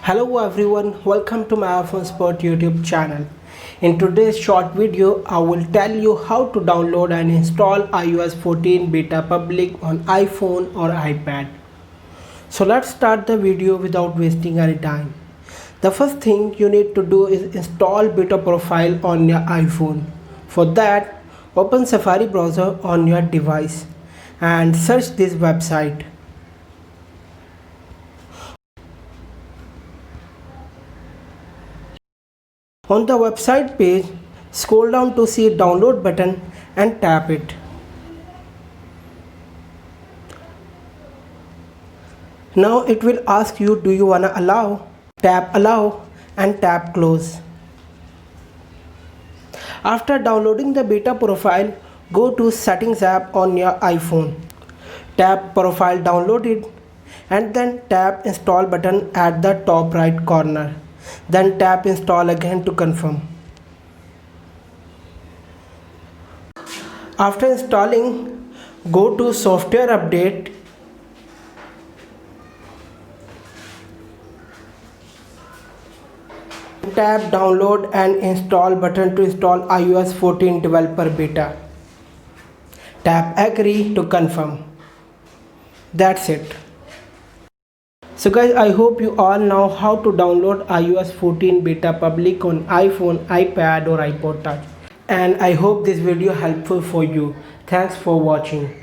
Hello everyone, welcome to my iPhone Sport YouTube channel. In today's short video, I will tell you how to download and install iOS 14 beta public on iPhone or iPad. So let's start the video without wasting any time. The first thing you need to do is install beta profile on your iPhone. For that, open Safari browser on your device and search this website. On the website page, scroll down to see download button and tap it. Now it will ask you, do you wanna allow? Tap allow and tap close. After downloading the beta profile, go to settings app on your iPhone. Tap profile downloaded and then tap install button at the top right corner. Then tap install again to confirm. After installing, go to software update. Tap download and install button to install iOS 14 developer beta. Tap agree to confirm. That's it. So guys, I hope you all know how to download iOS 14 beta public on iPhone, iPad or iPod Touch. And I hope this video helpful for you. Thanks for watching.